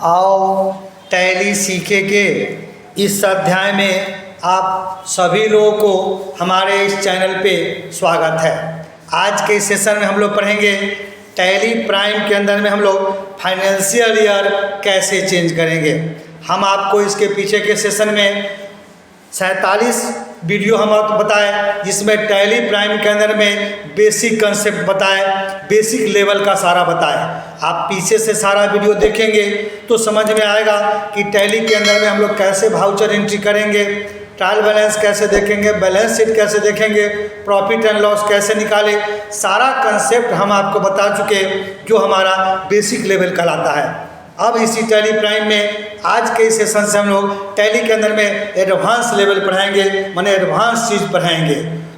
आओ टैली सीखेंगे। इस अध्याय में आप सभी लोगों को हमारे इस चैनल पे स्वागत है। आज के सेशन में हम लोग पढ़ेंगे टैली प्राइम के अंदर में हम लोग फाइनेंशियल ईयर कैसे चेंज करेंगे। हम आपको इसके पीछे के सेशन में 47 वीडियो हम आपको बताए, जिसमें टैली प्राइम के अंदर में बेसिक कंसेप्ट बताए, बेसिक लेवल का सारा बताए। आप पीछे से सारा वीडियो देखेंगे तो समझ में आएगा कि टैली के अंदर में हम लोग कैसे वाउचर एंट्री करेंगे, ट्रायल बैलेंस कैसे देखेंगे, बैलेंस शीट कैसे देखेंगे, प्रॉफिट एंड लॉस कैसे निकाले। सारा कंसेप्ट हम आपको बता चुके जो हमारा बेसिक लेवल कहलाता है। अब इसी टैली प्राइम में आज के इस सेशन से हम लोग टैली के अंदर में एडवांस लेवल पढ़ाएंगे, माने एडवांस चीज़ पढ़ाएंगे।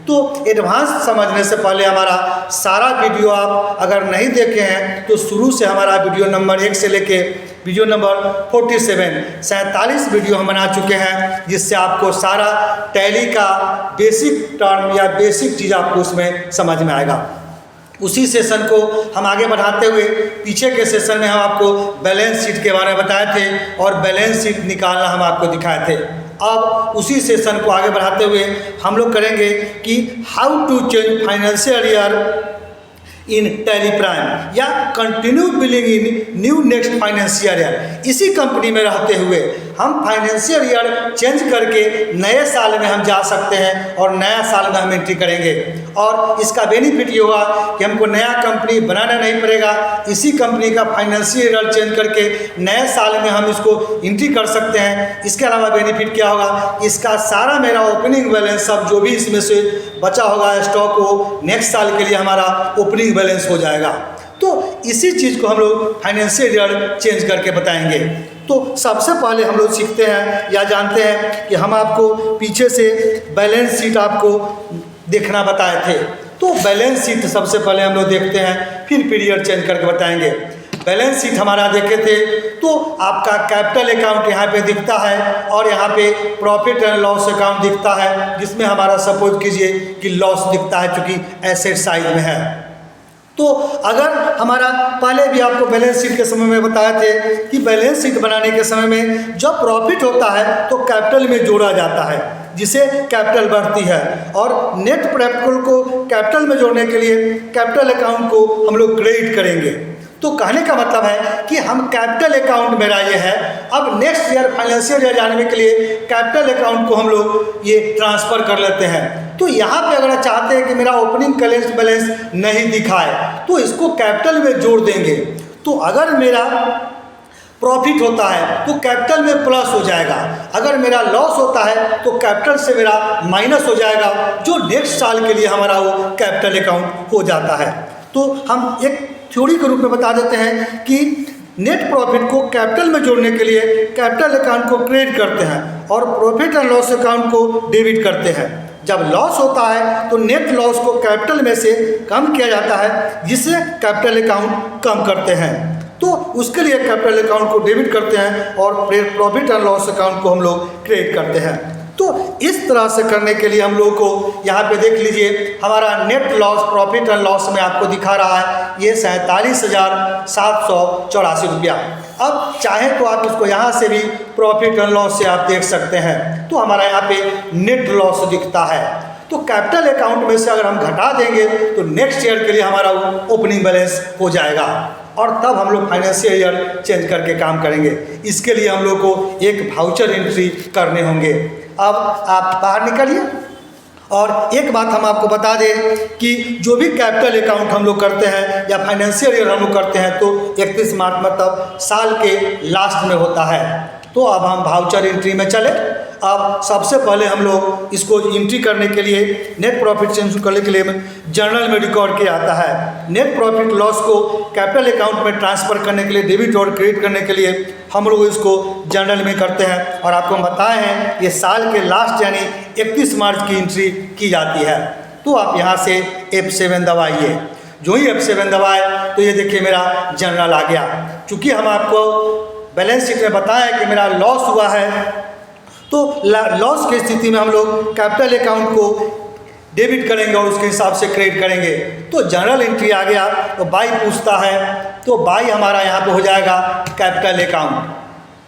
तो एडवांस समझने से पहले हमारा सारा वीडियो आप अगर नहीं देखे हैं तो शुरू से हमारा वीडियो नंबर 1 से लेके वीडियो नंबर 47 वीडियो हम बना चुके हैं, जिससे आपको सारा टैली का बेसिक टर्म या बेसिक चीज़ आपको उसमें समझ में आएगा। उसी सेशन को हम आगे बढ़ाते हुए पीछे के सेशन में हम आपको बैलेंस शीट के बारे में बताए थे और बैलेंस शीट निकालना हम आपको दिखाए थे। अब उसी सेशन को आगे बढ़ाते हुए हम लोग करेंगे कि how to change financial year in tally prime या continue billing in new next financial year. इसी कंपनी में रहते हुए हम फाइनेंशियल ईयर चेंज करके नए साल में हम जा सकते हैं और नया साल में हम एंट्री करेंगे। और इसका बेनिफिट ये होगा कि हमको नया कंपनी बनाना नहीं पड़ेगा। इसी कंपनी का फाइनेंशियल ईयर चेंज करके नए साल में हम इसको एंट्री कर सकते हैं। इसके अलावा बेनिफिट क्या होगा, इसका सारा मेरा ओपनिंग बैलेंस सब जो भी इसमें से बचा होगा स्टॉक को नेक्स्ट साल के लिए हमारा ओपनिंग बैलेंस हो जाएगा। तो इसी चीज़ को हम लोग फाइनेंशियल ईयर चेंज करके बताएंगे। तो सबसे पहले हम लोग सीखते हैं या जानते हैं कि हम आपको पीछे से बैलेंस शीट आपको देखना बताए थे। तो बैलेंस शीट सबसे पहले हम लोग देखते हैं, फिर पीरियड चेंज करके बताएंगे। बैलेंस शीट हमारा देखे थे तो आपका कैपिटल अकाउंट यहाँ पे दिखता है और यहाँ पे प्रॉफिट एंड लॉस अकाउंट दिखता है, जिसमें हमारा सपोज कीजिए कि लॉस दिखता है चूँकि एसेट साइड में है। तो अगर हमारा पहले भी आपको बैलेंस शीट के समय में बताए थे कि बैलेंस शीट बनाने के समय में जब प्रॉफिट होता है तो कैपिटल में जोड़ा जाता है, जिसे कैपिटल बढ़ती है, और नेट प्रॉफिट को कैपिटल में जोड़ने के लिए कैपिटल अकाउंट को हम लोग क्रेडिट करेंगे। तो कहने का मतलब है कि हम कैपिटल अकाउंट मेरा ये है, अब नेक्स्ट ईयर फाइनेंशियल ईयर जाने के लिए कैपिटल अकाउंट को हम लोग ये ट्रांसफ़र कर लेते हैं। तो यहाँ पे अगर चाहते हैं कि मेरा ओपनिंग बैलेंस नहीं दिखाए तो इसको कैपिटल में जोड़ देंगे। तो अगर मेरा प्रॉफिट होता है तो कैपिटल में प्लस हो जाएगा, अगर मेरा लॉस होता है तो कैपिटल से मेरा माइनस हो जाएगा, जो नेक्स्ट साल के लिए हमारा वो कैपिटल अकाउंट हो जाता है। तो हम एक थ्योरी के रूप में बता देते हैं कि नेट प्रॉफिट को कैपिटल में जोड़ने के लिए कैपिटल अकाउंट को क्रेडिट करते हैं और प्रॉफिट एंड लॉस अकाउंट को डेबिट करते हैं। जब लॉस होता है तो नेट लॉस को कैपिटल में से कम किया जाता है, जिससे कैपिटल अकाउंट कम करते हैं। तो उसके लिए कैपिटल अकाउंट को डेबिट करते हैं और प्रॉफिट एंड लॉस अकाउंट को हम लोग क्रेडिट करते हैं। तो इस तरह से करने के लिए हम लोग को यहाँ पे देख लीजिए हमारा net loss profit and loss में आपको दिखा रहा है ये 47,784 रुपया। अब चाहे तो आप इसको यहाँ से भी प्रॉफिट एंड लॉस से आप देख सकते हैं, तो हमारा यहाँ पे नेट लॉस दिखता है। तो कैपिटल अकाउंट में से अगर हम घटा देंगे तो नेक्स्ट ईयर के लिए हमारा ओपनिंग बैलेंस हो जाएगा और तब हम लोग फाइनेंशियल ईयर चेंज करके काम करेंगे। इसके लिए हम लोग को एक वाउचर एंट्री करने होंगे। अब आप बाहर निकलिए और एक बात हम आपको बता दें कि जो भी कैपिटल अकाउंट हम लोग करते हैं या फाइनेंशियल ईयर हम लोग करते हैं तो 31 मार्च मतलब साल के लास्ट में होता है। तो अब हम वाउचर एंट्री में चले। अब सबसे पहले हम लोग इसको एंट्री करने के लिए नेट प्रॉफिट चेंज करने के लिए जर्नल में रिकॉर्ड किया जाता है। नेट प्रॉफिट लॉस को कैपिटल अकाउंट में ट्रांसफ़र करने के लिए डेबिट और क्रेडिट करने के लिए हम लोग इसको जर्नल में करते हैं और आपको बताए हैं ये साल के लास्ट यानी 31 मार्च की एंट्री की जाती है। तो आप यहाँ से F7 दबाइए। जो ही F7 दबाए तो ये देखिए मेरा जर्नल आ गया। चूँकि हम आपको बैलेंस शीट में बताया कि मेरा लॉस हुआ है, तो लॉस की स्थिति में हम लोग कैपिटल अकाउंट को डेबिट करेंगे और उसके हिसाब से क्रेडिट करेंगे। तो जनरल एंट्री आ गया तो बाई पूछता है, तो बाई हमारा यहाँ पे हो जाएगा कैपिटल अकाउंट।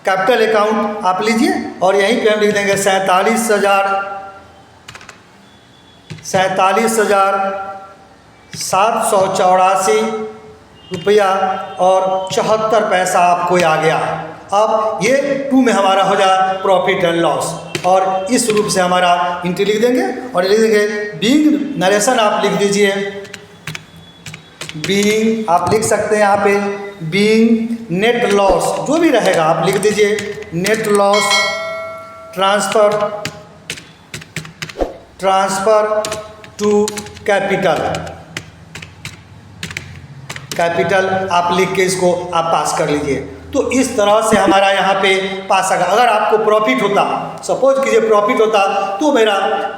कैपिटल अकाउंट आप लीजिए और यहीं पे हम लिख देंगे 47,784 रुपया और 74 पैसा आपको आ गया। अब ये 2 में हमारा हो जाए प्रॉफिट एंड लॉस, और इस रूप से हमारा एंट्री लिख देंगे और लिख देंगे बीइंग नरेशन आप लिख दीजिए, बीइंग आप लिख सकते हैं यहाँ पे बीइंग नेट लॉस, जो भी रहेगा आप लिख दीजिए net loss transfer to capital आप लिख के इसको आप पास कर लीजिए। तो इस तरह से हमारा यहाँ पे पास आएगा। अगर आपको प्रॉफिट होता, सपोज कीजिए प्रॉफिट होता, तो मेरा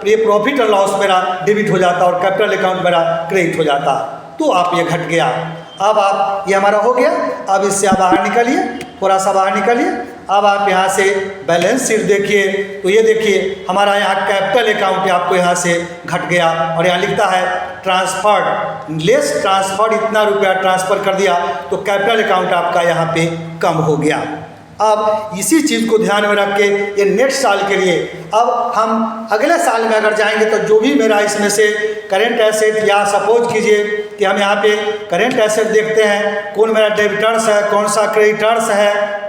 ये प्रॉफिट और लॉस मेरा डेबिट हो जाता और कैपिटल अकाउंट मेरा क्रेडिट हो जाता। तो आप ये घट गया। अब आप ये हमारा हो गया। अब इससे आप बाहर निकलिए, थोड़ा सा बाहर निकलिए। अब आप यहाँ से बैलेंस शीट देखिए, तो ये देखिए हमारा यहाँ कैपिटल अकाउंट आपको यहाँ से घट गया और यहाँ लिखता है ट्रांसफर्ड लेस ट्रांसफर्ड, इतना रुपया ट्रांसफ़र कर दिया तो कैपिटल अकाउंट आपका यहाँ पे कम हो गया। अब इसी चीज़ को ध्यान में रख के ये नेक्स्ट साल के लिए अब हम अगले साल में अगर जाएंगे तो जो भी मेरा इसमें से करेंट एसेट, या सपोज कीजिए कि हम यहाँ पे करेंट एसेट देखते हैं कौन मेरा डेबिटर्स है, कौन सा क्रेडिटर्स है।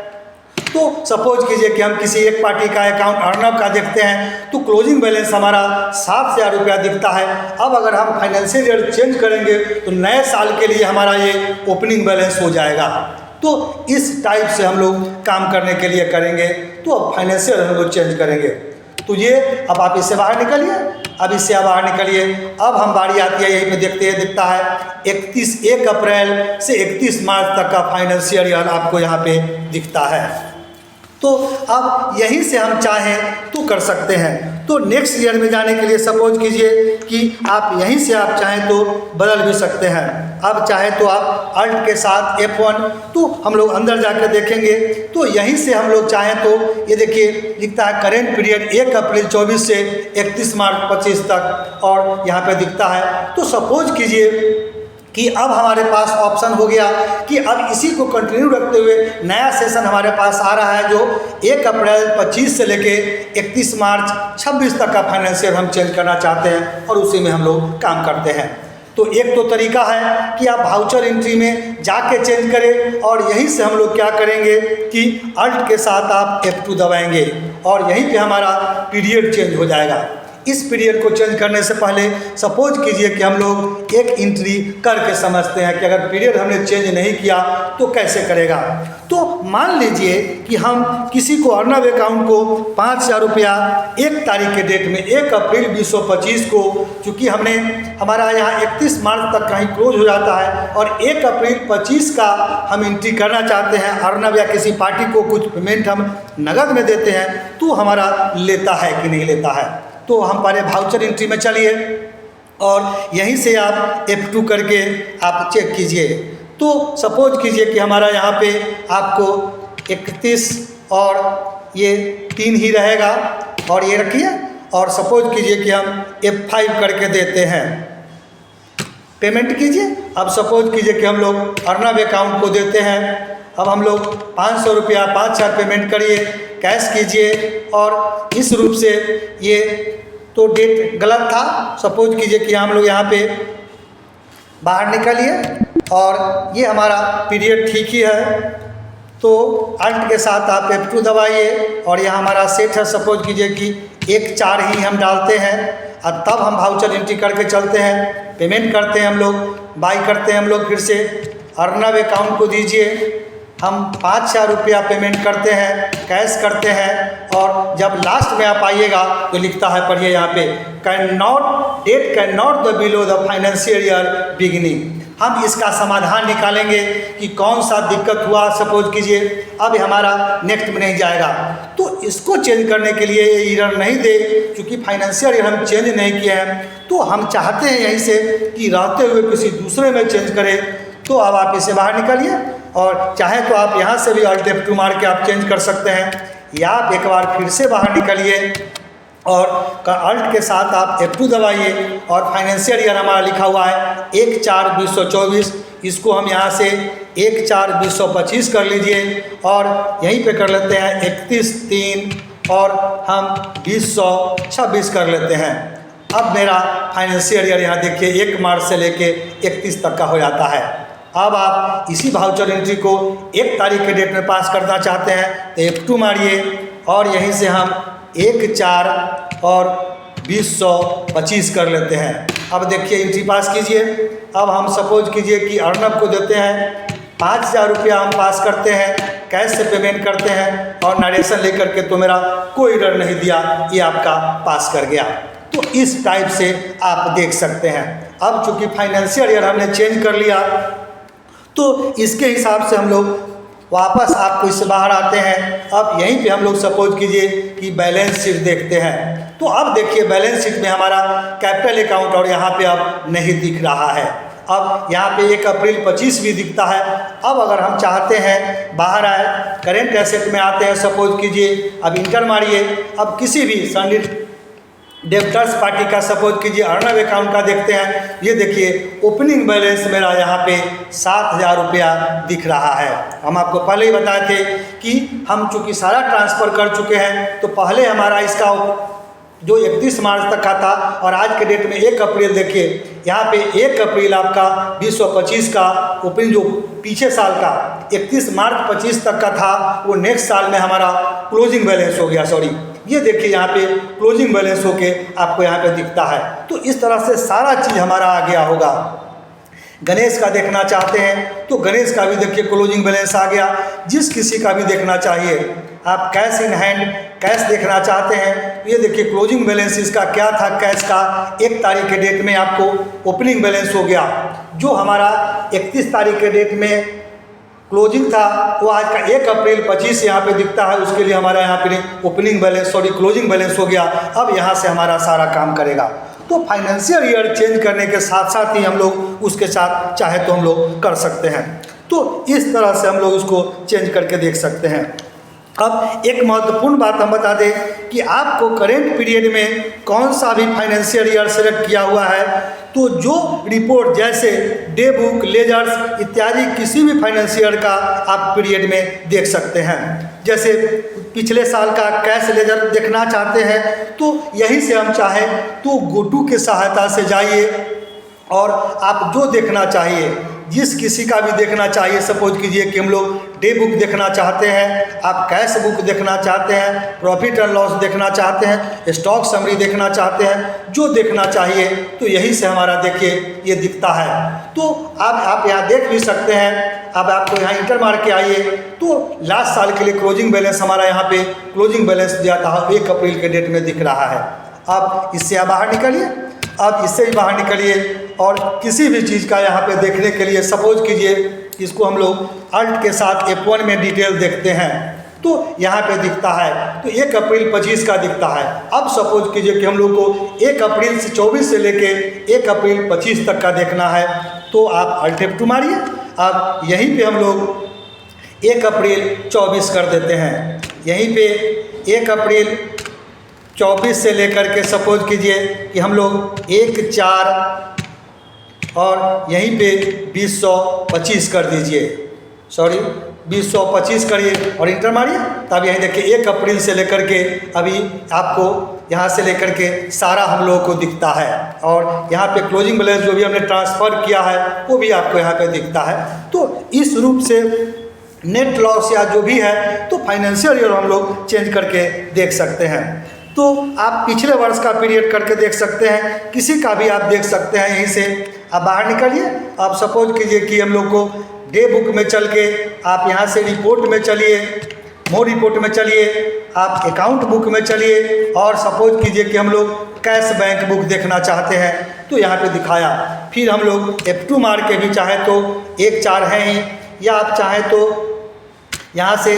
तो सपोज कीजिए कि हम किसी एक पार्टी का अकाउंट अर्नब का देखते हैं तो क्लोजिंग बैलेंस हमारा 7,000 रुपया दिखता है। अब अगर हम फाइनेंशियल ईयर चेंज करेंगे तो नए साल के लिए हमारा ये ओपनिंग बैलेंस हो जाएगा। तो इस टाइप से हम लोग काम करने के लिए करेंगे। तो अब फाइनेंशियल हम लोग चेंज करेंगे। तो ये अब आप इससे बाहर निकलिए, अब इससे आप बाहर निकलिए। अब हम बारी आती है, यहीं पे देखते हैं, दिखता है 1 अप्रैल से 31 मार्च तक का फाइनेंशियल ईयर आपको यहाँ पे दिखता है। तो अब यहीं से हम चाहें तो कर सकते हैं। तो नेक्स्ट ईयर में जाने के लिए सपोज कीजिए कि आप यहीं से आप चाहें तो बदल भी सकते हैं। अब चाहे तो आप अल्ट के साथ F1, तो हम लोग अंदर जाकर देखेंगे तो यहीं से हम लोग चाहें तो ये देखिए लिखता है करेंट पीरियड 1 अप्रैल 24 से 31 मार्च 25 तक, और यहाँ पे दिखता है। तो सपोज कीजिए कि अब हमारे पास ऑप्शन हो गया कि अब इसी को कंटिन्यू रखते हुए नया सेशन हमारे पास आ रहा है जो 1 अप्रैल 25 से लेके 31 मार्च 26 तक का फाइनेंशियल हम चेंज करना चाहते हैं और उसी में हम लोग काम करते हैं। तो एक तो तरीका है कि आप वाउचर एंट्री में जाके चेंज करें, और यहीं से हम लोग क्या करेंगे कि अल्ट के साथ आप F2 दबाएंगे और यहीं पे हमारा पीरियड चेंज हो जाएगा। इस पीरियड को चेंज करने से पहले सपोज कीजिए कि हम लोग एक एंट्री करके समझते हैं कि अगर पीरियड हमने चेंज नहीं किया तो कैसे करेगा। तो मान लीजिए कि हम किसी को अर्नब अकाउंट को 5,000 रुपया 1 तारीख के डेट में 1 अप्रैल 2025 को, चूँकि हमने हमारा यहाँ 31 मार्च तक कहीं क्लोज हो जाता है और 1 अप्रैल 25 का हम एंट्री करना चाहते हैं अर्नब या किसी पार्टी को कुछ पेमेंट हम नगद में देते हैं, तो हमारा लेता है कि नहीं लेता है। तो हम पहले वाउचर एंट्री में चलिए और यहीं से आप F2 करके आप चेक कीजिए। तो सपोज कीजिए कि हमारा यहाँ पे आपको 31 और ये 3 ही रहेगा और ये रखिए, और सपोज कीजिए कि हम F5 करके देते हैं, पेमेंट कीजिए। अब सपोज कीजिए कि हम लोग अर्नब अकाउंट को देते हैं। अब हम लोग 500 रुपया 5,000 पेमेंट करिए, कैश कीजिए, और इस रूप से ये तो डेट गलत था। सपोज कीजिए कि हम लोग यहाँ पे बाहर निकलिए और ये हमारा पीरियड ठीक ही है, तो अल्ट के साथ आप F2 दबाइए और यहाँ हमारा सेट है। सपोज कीजिए कि 1/4 ही हम डालते हैं और तब हम वाउचर एंट्री करके चलते हैं, पेमेंट करते हैं हम लोग, बाई करते हैं हम लोग, फिर से अर्नब अकाउंट को दीजिए, हम 5,000 रुपया पेमेंट करते हैं, कैश करते हैं, और जब लास्ट में आप आइएगा तो लिखता है, पढ़िए यहाँ पे, can not the below the financial year beginning. हम इसका समाधान निकालेंगे कि कौन सा दिक्कत हुआ। सपोज कीजिए अब हमारा नेक्स्ट में नहीं जाएगा, तो इसको चेंज करने के लिए ये एरर नहीं दे, क्योंकि फाइनेंशियल ईयर हम चेंज नहीं किए हैं, तो हम चाहते हैं यहीं से कि रहते हुए किसी दूसरे में चेंज करें। तो अब आप इसे बाहर निकालिए और चाहे तो आप यहाँ से भी अल्ट F2 मार के आप चेंज कर सकते हैं, या आप एक बार फिर से बाहर निकलिए और अल्ट के साथ आप F2 दबाइए और फाइनेंशियल ईयर हमारा लिखा हुआ है 1/4/2024। इसको हम यहाँ से 1/4/2025 कर लीजिए और यहीं पे कर लेते हैं 31/3 और हम 2026 कर लेते हैं। अब मेरा फाइनेंशियल ईयर यहाँ देखिए 1 मार्च से लेके 31 तक का हो जाता है। अब आप इसी वाउचर एंट्री को 1 तारीख के डेट में पास करना चाहते हैं तो F2 मारिए और यहीं से हम 1/4/2025 कर लेते हैं। अब देखिए एंट्री पास कीजिए। अब हम सपोज कीजिए कि अर्नब को देते हैं 5,000 रुपया हम पास करते हैं, कैश से पेमेंट करते हैं और नरेशन लेकर के तो मेरा कोई एरर नहीं दिया, ये आपका पास कर गया। तो इस टाइप से आप देख सकते हैं। अब चूंकि फाइनेंशियल ईयर हमने चेंज कर लिया तो इसके हिसाब से हम लोग वापस आपको इससे बाहर आते हैं। अब यहीं पे हम लोग सपोज कीजिए कि बैलेंस शीट देखते हैं। तो अब देखिए बैलेंस शीट में हमारा कैपिटल अकाउंट और यहाँ पे अब नहीं दिख रहा है। अब यहाँ पे 1 अप्रैल 25 भी दिखता है। अब अगर हम चाहते हैं बाहर आए, करेंट एसेट में आते हैं, सपोज कीजिए अब इंटर मारिए। अब किसी भी सन्नी डेप्टर्स पार्टी का सपोज कीजिए अर्नब अकाउंट का देखते हैं। ये देखिए ओपनिंग बैलेंस मेरा यहाँ पे 7,000 रुपया दिख रहा है। हम आपको पहले ही बताए थे कि हम चूँकि सारा ट्रांसफ़र कर चुके हैं तो पहले हमारा इसका जो 31 मार्च तक का था और आज के डेट में 1 अप्रैल देखिए यहाँ पे 1 अप्रैल आपका 2025 का ओपनिंग जो पीछे साल का 31 मार्च 25 तक का था वो नेक्स्ट साल में हमारा क्लोजिंग बैलेंस हो गया। सॉरी, ये देखिए यहाँ पे क्लोजिंग बैलेंस होके आपको यहाँ पे दिखता है। तो इस तरह से सारा चीज़ हमारा आ गया होगा। गणेश का देखना चाहते हैं तो गणेश का भी देखिए क्लोजिंग बैलेंस आ गया। जिस किसी का भी देखना चाहिए, आप कैश इन हैंड कैश देखना चाहते हैं तो ये देखिए क्लोजिंग बैलेंस इसका क्या था। कैश का 1 तारीख के डेट में आपको ओपनिंग बैलेंस हो गया, जो हमारा 31 तारीख के डेट में क्लोजिंग था वो आज का 1 अप्रैल 25 यहाँ पे दिखता है। उसके लिए हमारा यहाँ पे ओपनिंग बैलेंस क्लोजिंग बैलेंस हो गया। अब यहाँ से हमारा सारा काम करेगा। तो फाइनेंशियल ईयर चेंज करने के साथ साथ ही हम लोग उसके साथ चाहे तो हम लोग कर सकते हैं। तो इस तरह से हम लोग उसको चेंज करके देख सकते हैं। अब एक महत्वपूर्ण बात हम बता दें कि आपको करेंट पीरियड में कौन सा भी फाइनेंशियल ईयर सेलेक्ट किया हुआ है तो जो रिपोर्ट जैसे डे बुक, लेजर्स इत्यादि किसी भी फाइनेंशियल का आप पीरियड में देख सकते हैं। जैसे पिछले साल का कैश लेजर देखना चाहते हैं तो यहीं से हम चाहें तो गोटू की सहायता से जाइए और आप जो देखना चाहिए, जिस किसी का भी देखना चाहिए, सपोज कीजिए कि हम लोग डे बुक देखना चाहते हैं, आप कैश बुक देखना चाहते हैं, प्रॉफिट एंड लॉस देखना चाहते हैं, स्टॉक समरी देखना चाहते हैं, जो देखना चाहिए तो यहीं से हमारा देखिए ये दिखता है। तो आप यहाँ देख भी सकते हैं। अब आपको यहाँ इंटर मार के आइए तो लास्ट साल के लिए क्लोजिंग बैलेंस हमारा यहाँ पे क्लोजिंग बैलेंस दिया था 1 अप्रैल के डेट में दिख रहा है। अब इससे आप बाहर निकलिए। अब इससे भी बाहर निकलिए और किसी भी चीज़ का यहाँ पे देखने के लिए सपोज कीजिए इसको हम लोग अल्ट के साथ F1 में डिटेल देखते हैं तो यहाँ पे दिखता है तो 1 अप्रैल 25 का दिखता है। अब सपोज कीजिए कि हम लोग को 1 अप्रैल से 24 से लेके 1 अप्रैल 25 तक का देखना है तो आप अल्ट F2 मारिए। अब यहीं पे हम लोग 1 अप्रैल 24 कर देते हैं। यहीं पे 1 अप्रैल 24 से लेकर के सपोज कीजिए कि हम लोग 1/4 और यहीं पे 2025 कर दीजिए। सॉरी 2025 करिए और इंटर मारिए। तब यहीं देखिए 1 अप्रैल से लेकर के अभी आपको यहाँ से लेकर के सारा हम लोगों को दिखता है और यहाँ पे क्लोजिंग बैलेंस जो भी हमने ट्रांसफ़र किया है वो भी आपको यहाँ पे दिखता है। तो इस रूप से नेट लॉस या जो भी है तो फाइनेंशियल ईयर हम लोग चेंज करके देख सकते हैं। तो आप पिछले वर्ष का पीरियड करके देख सकते हैं, किसी का भी आप देख सकते हैं। यहीं से आप बाहर निकलिए। आप सपोज कीजिए कि हम लोग को डे बुक में चल के आप यहाँ से रिपोर्ट में चलिए, मोर रिपोर्ट में चलिए, आप अकाउंट बुक में चलिए और सपोज कीजिए कि हम लोग कैश बैंक बुक देखना चाहते हैं तो यहाँ पे दिखाया। फिर हम लोग F2 मार के भी चाहे तो 1/4 है ही, या आप चाहें तो यहाँ से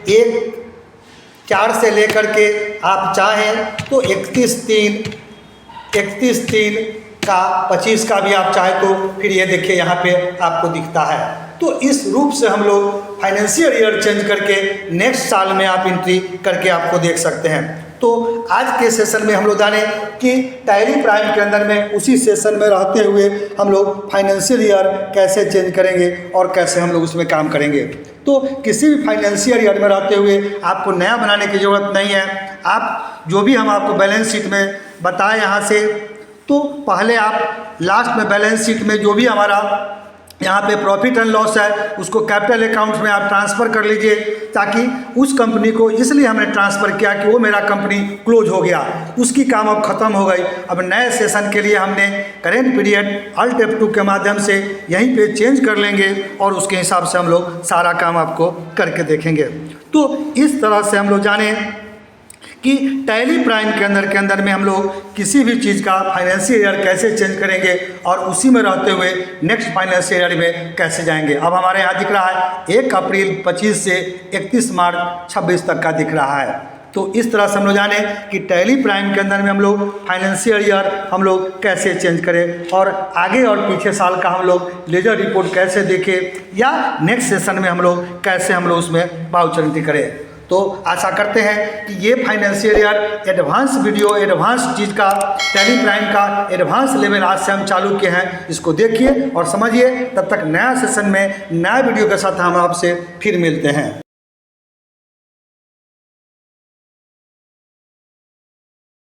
1/4 से लेकर के आप चाहें तो 31/3 का 25 का भी आप चाहें तो फिर ये देखिए यहाँ पे आपको दिखता है। तो इस रूप से हम लोग फाइनेंशियल ईयर चेंज करके नेक्स्ट साल में आप एंट्री करके आपको देख सकते हैं। तो आज के सेशन में हम लोग जाने कि टैली प्राइम के अंदर में उसी सेशन में रहते हुए हम लोग फाइनेंशियल ईयर कैसे चेंज करेंगे और कैसे हम लोग उसमें काम करेंगे। तो किसी भी फाइनेंशियल ईयर में रहते हुए आपको नया बनाने की ज़रूरत नहीं है। आप जो भी हम आपको बैलेंस शीट में बताएं यहाँ से, तो पहले आप लास्ट में बैलेंस शीट में जो भी हमारा यहाँ पे प्रॉफिट एंड लॉस है उसको कैपिटल अकाउंट में आप ट्रांसफ़र कर लीजिए, ताकि उस कंपनी को इसलिए हमने ट्रांसफ़र किया कि वो मेरा कंपनी क्लोज हो गया, उसकी काम अब ख़त्म हो गई। अब नए सेशन के लिए हमने करेंट पीरियड अल्ट F2 के माध्यम से यहीं पे चेंज कर लेंगे और उसके हिसाब से हम लोग सारा काम आपको करके देखेंगे। तो इस तरह से हम लोग जाने कि टैली प्राइम के अंदर में हम लोग किसी भी चीज़ का फाइनेंशियल ईयर कैसे चेंज करेंगे और उसी में रहते हुए नेक्स्ट फाइनेंशियल ईयर में कैसे जाएंगे। अब हमारे यहाँ दिख रहा है 1 अप्रैल 25 से 31 मार्च 26 तक का दिख रहा है। तो इस तरह से हम लोग जाने कि टैली प्राइम के अंदर में हम लोग फाइनेंशियल ईयर हम लोग कैसे चेंज करें और आगे और पीछे साल का हम लोग लेजर रिपोर्ट कैसे देखें या नेक्स्ट सेशन में हम लोग कैसे हम लोग उसमें बाउचरिटी करें। तो आशा करते हैं कि ये financial year advance video, advance चीज़ का, टैली प्राइम का एडवांस लेवल आज से हम चालू किए हैं, इसको देखिए और समझिए। तब तक नया सेशन में नया वीडियो के साथ हम आपसे फिर मिलते हैं।